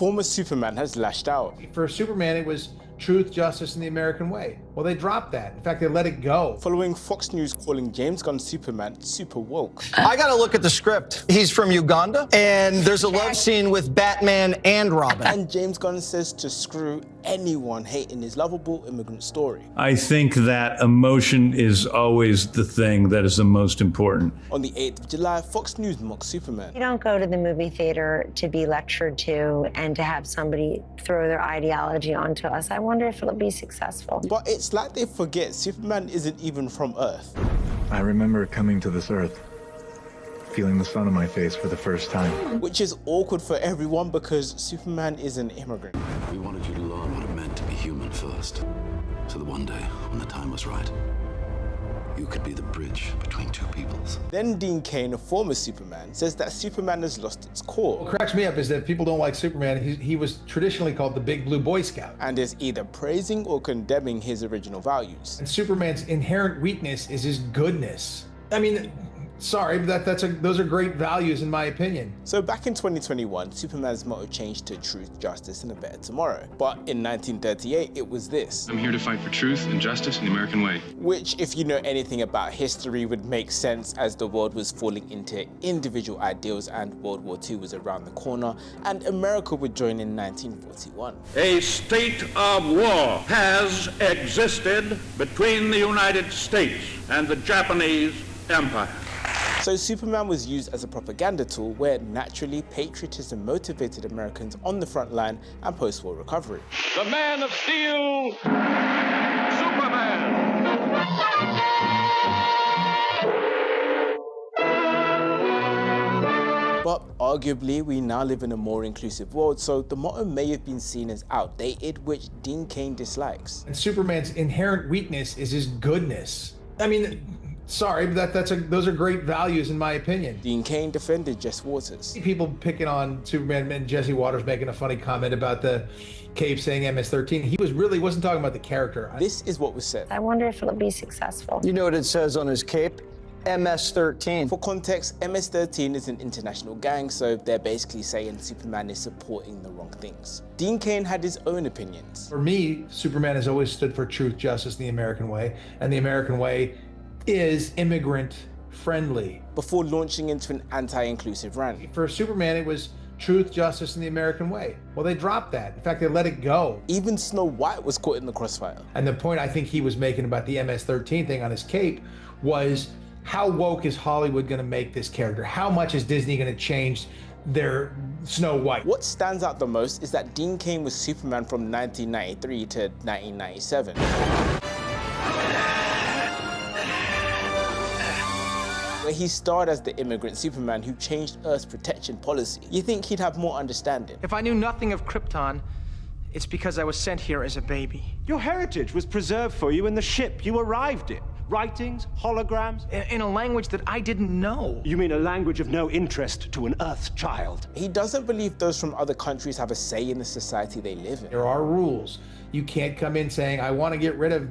former Superman has lashed out. For Superman, it was truth, justice, and the American way. Well, they dropped that. In fact, they let it go. Following Fox News calling James Gunn's Superman super woke. I gotta look at the script. He's from Uganda, and there's a love scene with Batman and Robin. And James Gunn says to screw anyone hating his lovable immigrant story. I think that emotion is always the thing that is the most important. On the 8th of July, Fox News mocked Superman. You don't go to the movie theater to be lectured to and to have somebody throw their ideology onto us. I wonder if it'll be successful. But it's like they forget Superman isn't even from Earth. I remember coming to this Earth, feeling the sun on my face for the first time. Which is awkward for everyone because Superman is an immigrant. We wanted you to learn what it meant to be human first, so that one day, when the time was right, you could be the bridge between two peoples. Then Dean Cain, a former Superman, says that Superman has lost its core. What cracks me up is that people don't like Superman. He was traditionally called the Big Blue Boy Scout. And is either praising or condemning his original values. And Superman's inherent weakness is his goodness. I mean, sorry, but those are great values in my opinion. So back in 2021, Superman's motto changed to truth, justice, and a better tomorrow. But in 1938, it was this. I'm here to fight for truth and justice in the American way. Which, if you know anything about history, would make sense as the world was falling into individual ideals and World War II was around the corner and America would join in 1941. A state of war has existed between the United States and the Japanese Empire. So Superman was used as a propaganda tool where naturally patriotism motivated Americans on the front line and post-war recovery. The Man of Steel, Superman. But arguably, we now live in a more inclusive world, so the motto may have been seen as outdated, which Dean Cain dislikes. And Superman's inherent weakness is his goodness. I mean, sorry, but those are great values in my opinion. Dean Cain defended Jess Waters. People picking on Superman and Jesse Waters making a funny comment about the cape saying MS-13. He wasn't talking about the character. This is what was said. I wonder if it'll be successful. You know what it says on his cape? MS-13. For context, MS-13 is an international gang, so they're basically saying Superman is supporting the wrong things. Dean Cain had his own opinions. For me, Superman has always stood for truth, justice, and the American way, and the American way is immigrant friendly. Before launching into an anti-inclusive rant. For Superman, it was truth, justice, and the American way. Well, they dropped that. In fact, they let it go. Even Snow White was caught in the crossfire. And the point I think he was making about the MS-13 thing on his cape was, how woke is Hollywood going to make this character? How much is Disney going to change their Snow White? What stands out the most is that Dean Cain was Superman from 1993 to 1997. Where he starred as the immigrant Superman who changed Earth's protection policy. You think he'd have more understanding? If I knew nothing of Krypton, it's because I was sent here as a baby. Your heritage was preserved for you in the ship you arrived in. Writings, holograms. In a language that I didn't know. You mean a language of no interest to an Earth child? He doesn't believe those from other countries have a say in the society they live in. There are rules. You can't come in saying, I want to get rid of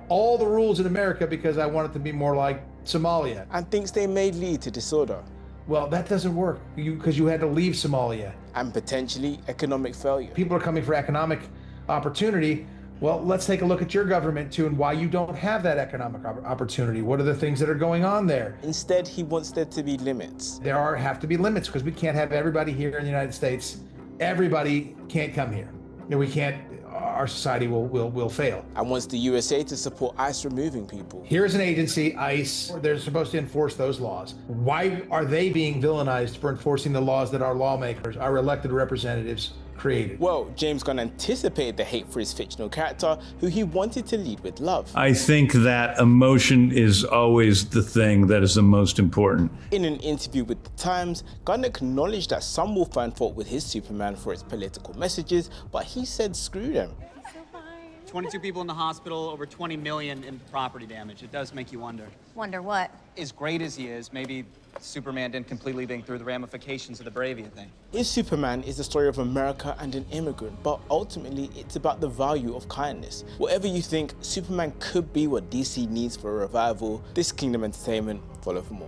all the rules in America because I want it to be more like Somalia. And thinks they may lead to disorder. Well, that doesn't work because you had to leave Somalia. And potentially economic failure. People are coming for economic opportunity. Well, let's take a look at your government too and why you don't have that economic opportunity. What are the things that are going on there? Instead, he wants there to be limits. There have to be limits because we can't have everybody here in the United States. Everybody can't come here. We can't, our society will fail. And wants the USA to support ICE removing people. Here's an agency, ICE, they're supposed to enforce those laws. Why are they being villainized for enforcing the laws that our lawmakers, our elected representatives, created? Well, James Gunn anticipated the hate for his fictional character, who he wanted to lead with love. I think that emotion is always the thing that is the most important. In an interview with The Times, Gunn acknowledged that some will find fault with his Superman for its political messages, but he said screw them. 22 people in the hospital, over 20 million in property damage. It does make you wonder. Wonder what? As great as he is, maybe Superman didn't completely think through the ramifications of the Bravia thing. Superman is the story of America and an immigrant, but ultimately it's about the value of kindness. Whatever you think, Superman could be what DC needs for a revival. This Kingdom Entertainment, follow for more.